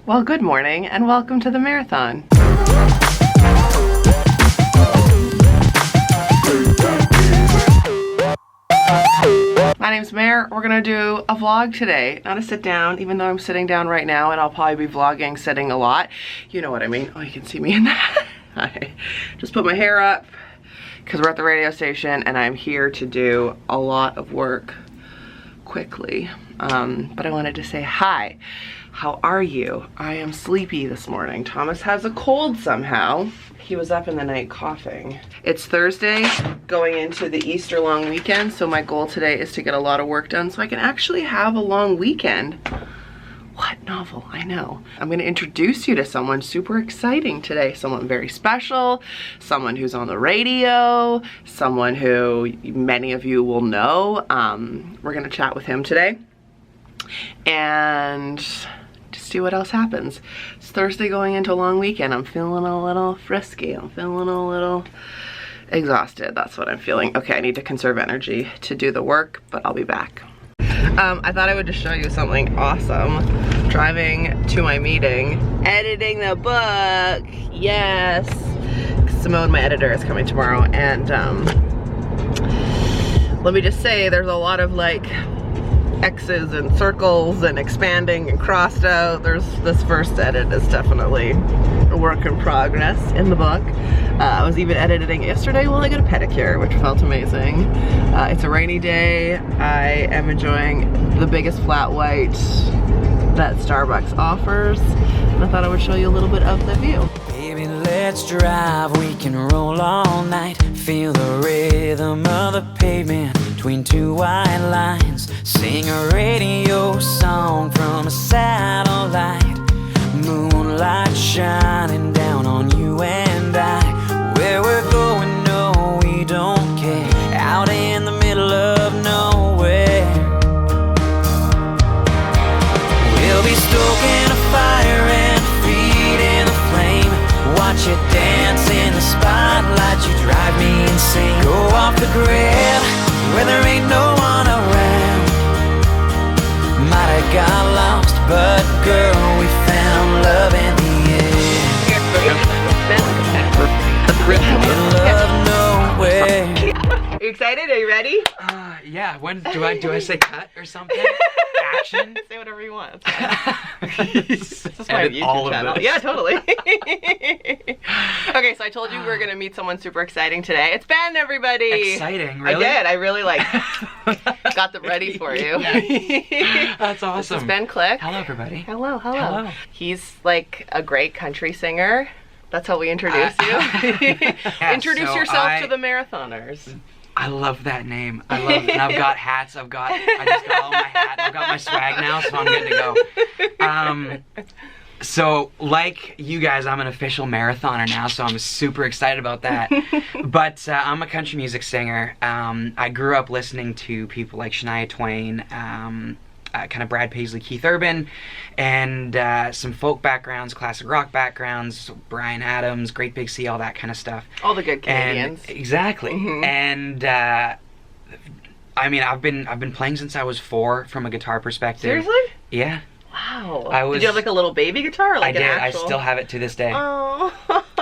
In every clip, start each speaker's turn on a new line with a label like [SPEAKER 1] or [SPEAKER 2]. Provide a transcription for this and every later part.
[SPEAKER 1] Well, good morning and welcome to the marathon. My name's Mare. We're gonna do a vlog today, not a sit down, even though I'm sitting down right now and I'll probably be vlogging sitting a lot. You know what I mean. Oh, you can see me in that. I just put my hair up because we're at the radio station and I'm here to do a lot of work quickly. But I wanted to say hi. How are you? I am sleepy this morning. Thomas has a cold somehow. He was up in the night coughing. It's Thursday, going into the Easter long weekend, so my goal today is to get a lot of work done so I can actually have a long weekend. What novel? I know. I'm gonna introduce you to someone super exciting today. Someone very special, someone who's on the radio, someone who many of you will know. We're gonna chat with him today and just see what else happens. It's Thursday going into a long weekend. I'm feeling a little frisky. I'm feeling a little exhausted. That's what I'm feeling. Okay, I need to conserve energy to do the work, but I'll be back. I thought I would just show you something awesome. Driving to my meeting, editing the book. Yes. Simone, my editor, is coming tomorrow, and let me just say there's a lot of like X's and circles and expanding and crossed out. This first edit is definitely a work in progress in the book. I was even editing yesterday while I got a pedicure, which felt amazing. It's a rainy day. I am enjoying the biggest flat white that Starbucks offers, and I thought I would show you a little bit of the view.
[SPEAKER 2] Baby, let's drive, we can roll all night. Feel the rhythm of the pavement between two white lines. Sing a radio song from a satellite. Moonlight shining down on you and I. Where we're going, no, we don't care. Out in the middle of nowhere. We'll be stoking a fire and feeding the flame. Watch you dance in the spotlight, you drive me insane. Go off the grid, where there ain't no one around. Might have got lost, but girl, we found love in the end. Love nowhere.
[SPEAKER 1] Are you excited? Are you ready?
[SPEAKER 3] Yeah. When do I say cut or something? Action?
[SPEAKER 1] Say whatever you want. This is my
[SPEAKER 3] Edit
[SPEAKER 1] YouTube
[SPEAKER 3] all of
[SPEAKER 1] channel.
[SPEAKER 3] this.
[SPEAKER 1] Yeah, totally. Okay, so I told you we were gonna meet someone super exciting today. It's Ben, everybody.
[SPEAKER 3] Exciting, really?
[SPEAKER 1] I did. I really got them ready for you.
[SPEAKER 3] Yes. That's awesome.
[SPEAKER 1] This is Ben Klick.
[SPEAKER 3] Hello, everybody.
[SPEAKER 1] Hello.
[SPEAKER 3] Hello.
[SPEAKER 1] He's like a great country singer. That's how we introduce you.
[SPEAKER 3] Yeah,
[SPEAKER 1] Introduce
[SPEAKER 3] so
[SPEAKER 1] yourself to the marathoners.
[SPEAKER 3] I love that name. I love it. And I've got hats. I just got all my hats. I've got my swag now, so I'm good to go. So like you guys, I'm an official marathoner now, so I'm super excited about that. But I'm a country music singer. I grew up listening to people like Shania Twain, kind of Brad Paisley, Keith Urban, and some folk backgrounds, classic rock backgrounds, Bryan Adams, Great Big Sea, all that kind of stuff.
[SPEAKER 1] All the good Canadians.
[SPEAKER 3] Exactly. Mm-hmm. And I mean, I've been playing since I was 4 from a guitar perspective.
[SPEAKER 1] Seriously?
[SPEAKER 3] Yeah.
[SPEAKER 1] Wow. Did you have like a little baby guitar? Or like
[SPEAKER 3] I did.
[SPEAKER 1] Actual...
[SPEAKER 3] I still have it to this day.
[SPEAKER 1] Oh.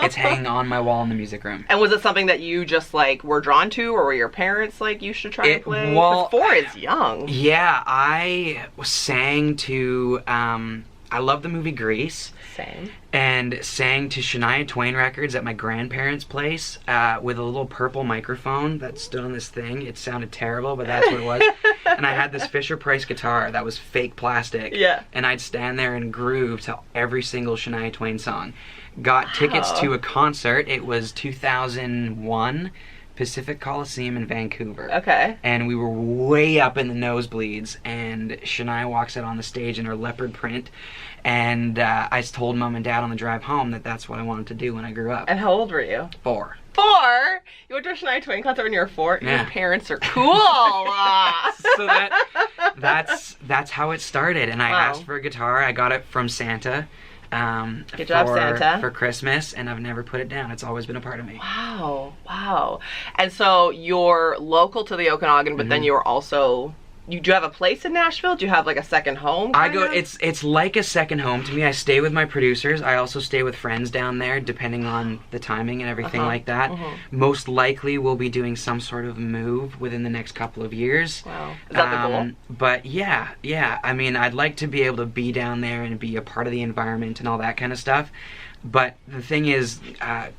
[SPEAKER 3] It's hanging on my wall in the music room.
[SPEAKER 1] And was it something that you just like were drawn to, or were your parents like you should try to play?
[SPEAKER 3] Well,
[SPEAKER 1] 4 is young.
[SPEAKER 3] Yeah, I sang to I love the movie Grease.
[SPEAKER 1] Same.
[SPEAKER 3] And sang to Shania Twain records at my grandparents' place with a little purple microphone that stood on this thing. It sounded terrible, but that's what it was. And I had this Fisher-Price guitar that was fake plastic.
[SPEAKER 1] Yeah.
[SPEAKER 3] And I'd stand there and groove to every single Shania Twain song. Got tickets to a concert. It was 2001. Pacific Coliseum in Vancouver.
[SPEAKER 1] Okay.
[SPEAKER 3] And we were way up in the nosebleeds, and Shania walks out on the stage in her leopard print, and I told Mom and Dad on the drive home that that's what I wanted to do when I grew up.
[SPEAKER 1] And how old were you?
[SPEAKER 3] 4.
[SPEAKER 1] 4? You went to a Shania Twain concert when you were 4?
[SPEAKER 3] Yeah.
[SPEAKER 1] Your parents are cool.
[SPEAKER 3] So that's how it started, and I asked for a guitar. I got it from Santa.
[SPEAKER 1] Good job, Santa.
[SPEAKER 3] For Christmas, and I've never put it down. It's always been a part of me.
[SPEAKER 1] Wow. And so you're local to the Okanagan, but then you're also you do have a place in Nashville? Do you have like a second home?
[SPEAKER 3] It's like a second home to me. I stay with my producers. I also stay with friends down there, depending on the timing and everything like that. Most likely we'll be doing some sort of move within the next couple of years.
[SPEAKER 1] Wow. Is that the goal?
[SPEAKER 3] But yeah. I mean, I'd like to be able to be down there and be a part of the environment and all that kind of stuff. But the thing is,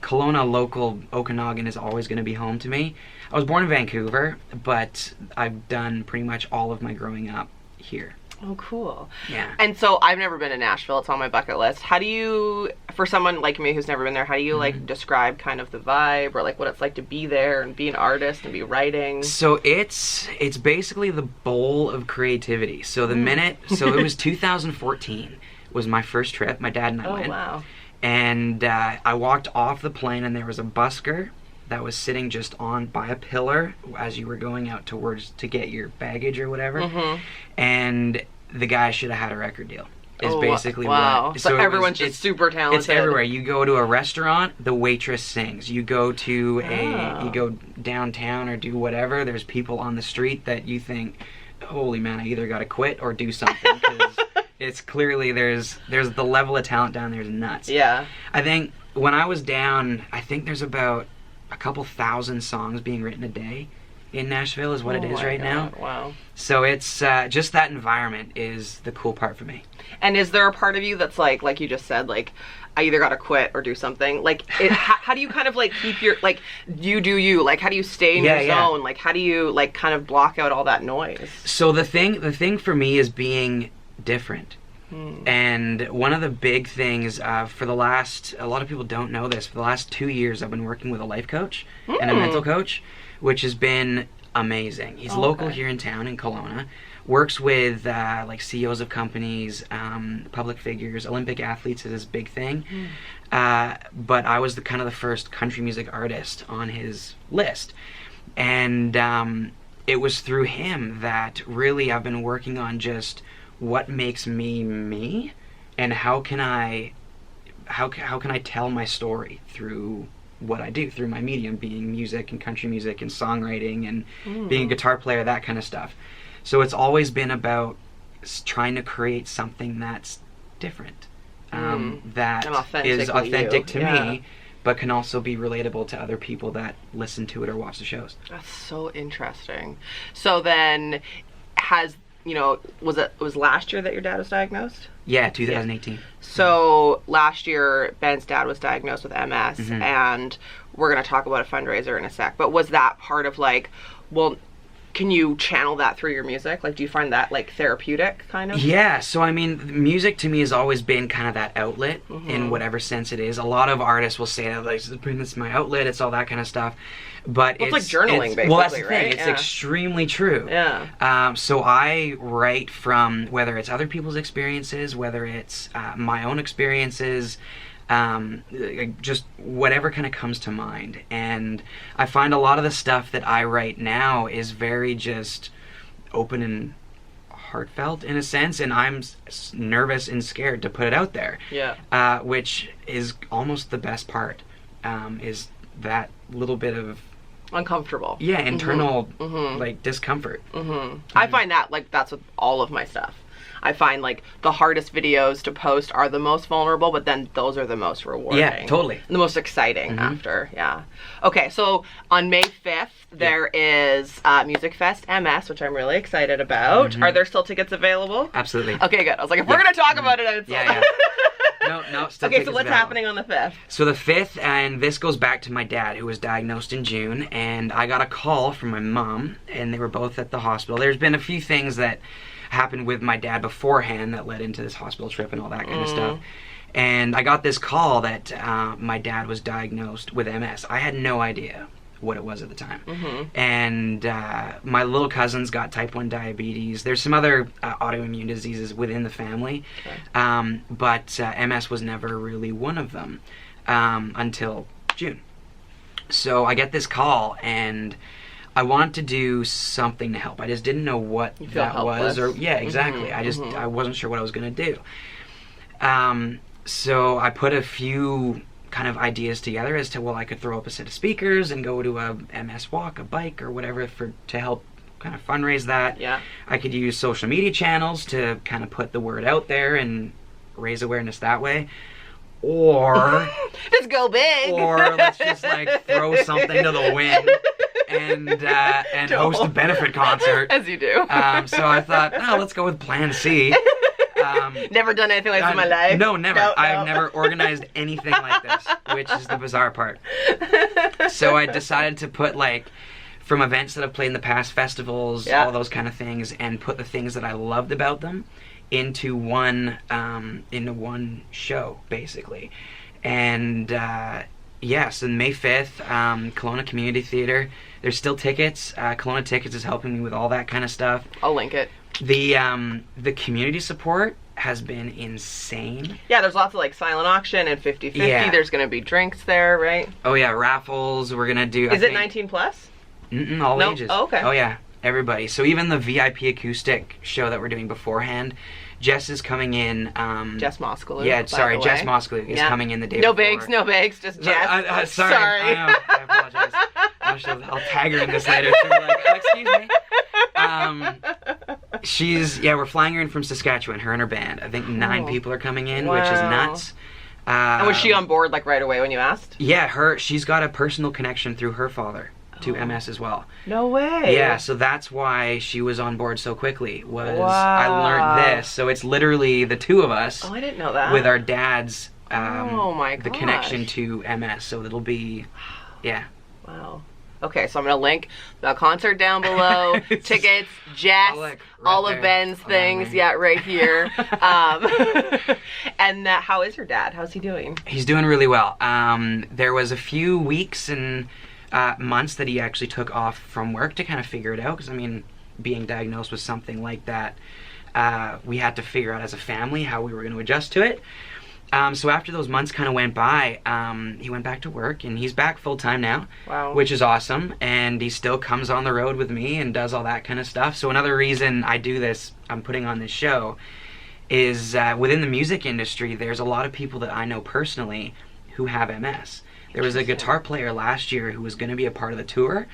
[SPEAKER 3] Kelowna, local Okanagan is always going to be home to me. I was born in Vancouver, but I've done pretty much all of my growing up here.
[SPEAKER 1] Oh, cool.
[SPEAKER 3] Yeah.
[SPEAKER 1] And so I've never been to Nashville. It's on my bucket list. How do you, for someone like me who's never been there, how do you like describe kind of the vibe or like what it's like to be there and be an artist and be writing?
[SPEAKER 3] So it's basically the bowl of creativity. So so it was 2014 was my first trip. My dad and I went.
[SPEAKER 1] Oh, wow.
[SPEAKER 3] And I walked off the plane and there was a busker that was sitting just by a pillar as you were going out to get your baggage or whatever. And the guy should have had a record deal. Is basically
[SPEAKER 1] wow.
[SPEAKER 3] what.
[SPEAKER 1] So everyone's just super talented.
[SPEAKER 3] It's everywhere. You go to a restaurant, the waitress sings. You go to you go downtown or do whatever. There's people on the street that you think, holy man, I either got to quit or do something because it's clearly there's the level of talent down there is nuts.
[SPEAKER 1] Yeah.
[SPEAKER 3] I think when I was down, I think there's about a couple thousand songs being written a day in Nashville is what it is right now.
[SPEAKER 1] Wow.
[SPEAKER 3] So it's just that environment is the cool part for me.
[SPEAKER 1] And is there a part of you that's like you just said, like, I either got to quit or do something? Like, how do you kind of like keep your, like, you do you? Like, how do you stay in your zone? Like, how do you like kind of block out all that noise?
[SPEAKER 3] So the thing for me is being different. And one of the big things for the last, a lot of people don't know this, for the last 2 years I've been working with a life coach and a mental coach, which has been amazing. He's local here in town in Kelowna, works with like CEOs of companies, public figures, Olympic athletes is his big thing. But I was kind of the first country music artist on his list. And it was through him that really I've been working on just what makes me me, and how can I tell my story through what I do, through my medium being music and country music and songwriting and being a guitar player, that kind of stuff. So it's always been about trying to create something that's different, that is authentic to me, but can also be relatable to other people that listen to it or watch the shows.
[SPEAKER 1] That's so interesting. So then was last year that your dad was diagnosed?
[SPEAKER 3] Yeah, 2018.
[SPEAKER 1] So last year, Ben's dad was diagnosed with MS, and we're going to talk about a fundraiser in a sec. But was that part of like, well, can you channel that through your music? Like, do you find that like therapeutic kind of?
[SPEAKER 3] Yeah, so I mean, music to me has always been kind of that outlet in whatever sense it is. A lot of artists will say that, like, this is my outlet, it's all that kind of stuff. But
[SPEAKER 1] it's like journaling, basically.
[SPEAKER 3] Well, that's the thing.
[SPEAKER 1] Right?
[SPEAKER 3] It's extremely true.
[SPEAKER 1] Yeah.
[SPEAKER 3] So I write from whether it's other people's experiences, whether it's my own experiences, just whatever kind of comes to mind. And I find a lot of the stuff that I write now is very just open and heartfelt in a sense, and I'm nervous and scared to put it out there.
[SPEAKER 1] Yeah.
[SPEAKER 3] Which is almost the best part, is that little bit of
[SPEAKER 1] uncomfortable.
[SPEAKER 3] Yeah, internal like discomfort.
[SPEAKER 1] I find that like that's with all of my stuff. I find like the hardest videos to post are the most vulnerable, but then those are the most rewarding.
[SPEAKER 3] Yeah, totally.
[SPEAKER 1] And the most exciting after, yeah. Okay, so on May 5th, there is Music Fest MS, which I'm really excited about. Are there still tickets available?
[SPEAKER 3] Absolutely.
[SPEAKER 1] Okay, good. I was like, if we're going to talk about it, it's
[SPEAKER 3] yeah. No, still
[SPEAKER 1] okay, so what's
[SPEAKER 3] available.
[SPEAKER 1] happening on the 5th?
[SPEAKER 3] So the 5th, and this goes back to my dad, who was diagnosed in June, and I got a call from my mom, and they were both at the hospital. There's been a few things that happened with my dad beforehand that led into this hospital trip and all that kind of stuff. And I got this call that my dad was diagnosed with MS. I had no idea what it was at the time. And my little cousin's got type 1 diabetes. There's some other autoimmune diseases within the family, but MS was never really one of them until June. So I get this call, and I wanted to do something to help. I just didn't know what that was, or yeah, exactly. I wasn't sure what I was going to do. So I put a few kind of ideas together as to, well, I could throw up a set of speakers and go to a MS walk, a bike, or whatever to help kind of fundraise that.
[SPEAKER 1] Yeah.
[SPEAKER 3] I could use social media channels to kind of put the word out there and raise awareness that way. Or
[SPEAKER 1] just go big.
[SPEAKER 3] Or let's just like throw something to the wind and host a benefit concert.
[SPEAKER 1] As you do.
[SPEAKER 3] So I thought, oh, let's go with plan C.
[SPEAKER 1] Never done anything like this in my life?
[SPEAKER 3] No, never.
[SPEAKER 1] No,
[SPEAKER 3] I've never organized anything like this, which is the bizarre part. So I decided to put like, from events that I've played in the past, festivals, all those kind of things, and put the things that I loved about them into one show, basically. And yes, on May 5th, Kelowna Community Theatre. There's still tickets. Kelowna Tickets is helping me with all that kind of stuff.
[SPEAKER 1] I'll link it.
[SPEAKER 3] The community support has been insane.
[SPEAKER 1] Yeah, there's lots of like silent auction and 50-50.
[SPEAKER 3] Yeah.
[SPEAKER 1] There's gonna be drinks there, right?
[SPEAKER 3] Oh yeah, raffles. We're gonna do.
[SPEAKER 1] Is it 19 plus?
[SPEAKER 3] All
[SPEAKER 1] No?
[SPEAKER 3] ages.
[SPEAKER 1] Oh, okay.
[SPEAKER 3] Oh yeah, everybody. So even the VIP acoustic show that we're doing beforehand, Jess is coming in.
[SPEAKER 1] Jess Moskalew.
[SPEAKER 3] Yeah,
[SPEAKER 1] by
[SPEAKER 3] sorry,
[SPEAKER 1] the
[SPEAKER 3] Jess
[SPEAKER 1] way.
[SPEAKER 3] Moskalew is coming in the day
[SPEAKER 1] No
[SPEAKER 3] before.
[SPEAKER 1] bakes, no bakes, just Jess.
[SPEAKER 3] Sorry. I apologize. I'll tag her in this later. She'll be like, oh, excuse me. We're flying her in from Saskatchewan, her and her band. I think 9 people are coming in, which is nuts.
[SPEAKER 1] And was she on board like right away when you asked?
[SPEAKER 3] Yeah, she's got a personal connection through her father to MS as well.
[SPEAKER 1] No way.
[SPEAKER 3] Yeah, so that's why she was on board so quickly. I learned this. So it's literally the two of us.
[SPEAKER 1] Oh, I didn't know that.
[SPEAKER 3] With our dads.
[SPEAKER 1] Oh my gosh.
[SPEAKER 3] The connection to MS. So it'll be, yeah.
[SPEAKER 1] Wow. Okay, so I'm gonna link the concert down below, tickets, Jess,
[SPEAKER 3] right
[SPEAKER 1] all
[SPEAKER 3] there.
[SPEAKER 1] of Ben's things, right here. And how is your dad? How's he doing?
[SPEAKER 3] He's doing really well. There was a few weeks and months that he actually took off from work to kind of figure it out, because I mean, being diagnosed with something like that, we had to figure out as a family how we were going to adjust to it. So after those months kind of went by, he went back to work, and he's back full-time now.
[SPEAKER 1] Wow.
[SPEAKER 3] Which is awesome, and he still comes on the road with me and does all that kind of stuff. So another reason I do this, I'm putting on this show, is within the music industry, there's a lot of people that I know personally who have MS. There was a guitar player last year who was going to be a part of the tour,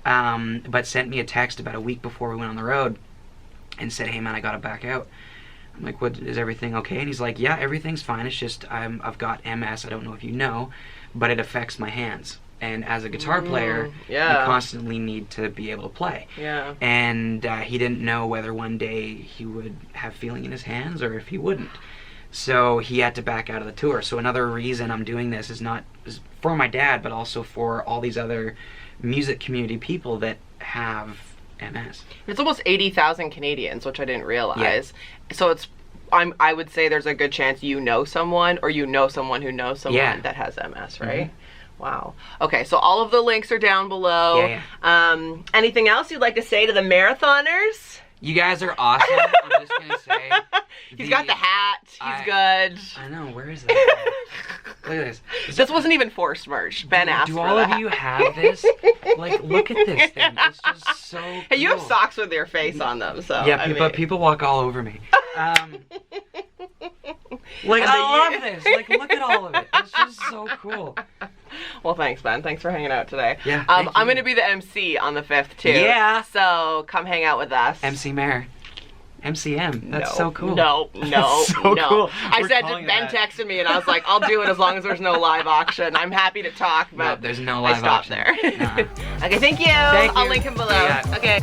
[SPEAKER 3] but sent me a text about a week before we went on the road and said, hey man, I gotta back out. I'm like, what, is everything okay? And he's like, yeah, everything's fine. It's just I've got MS. I don't know if you know, but it affects my hands. And as a guitar player, you constantly need to be able to play.
[SPEAKER 1] Yeah.
[SPEAKER 3] And he didn't know whether one day he would have feeling in his hands or if he wouldn't. So he had to back out of the tour. So another reason I'm doing this is for my dad, but also for all these other music community people that have MS.
[SPEAKER 1] It's almost 80,000 Canadians, which I didn't realize. Yeah. So I would say there's a good chance you know someone, or you know someone who knows someone that has MS, right? Mm-hmm. Wow. Okay, so all of the links are down below. Yeah. Anything else you'd like to say to the marathoners?
[SPEAKER 3] You guys are awesome. I'm just gonna say.
[SPEAKER 1] He's got the hat. He's good.
[SPEAKER 3] I know. Where is that? Look at this.
[SPEAKER 1] This wasn't even forced merch. Ben asked for that.
[SPEAKER 3] Do all of you have this? Like, look at this thing. It's just so cool.
[SPEAKER 1] Hey, you have socks with your face on them, so.
[SPEAKER 3] Yeah, but people walk all over me. Like, I love this. Like, look at all of it. It's just so cool.
[SPEAKER 1] Well, thanks, Ben. Thanks for hanging out today.
[SPEAKER 3] Yeah,
[SPEAKER 1] I'm going to be the MC on the 5th, too.
[SPEAKER 3] Yeah.
[SPEAKER 1] So come hang out with us.
[SPEAKER 3] MC Mare. MCM. That's so cool.
[SPEAKER 1] No.
[SPEAKER 3] Cool.
[SPEAKER 1] I said, Ben texted me, and I was like, I'll do it as long as there's no live auction. I'm happy to talk, but
[SPEAKER 3] no, there's no live
[SPEAKER 1] auction. I stopped there. Okay, thank you. I'll link him below.
[SPEAKER 3] Yeah.
[SPEAKER 1] Okay.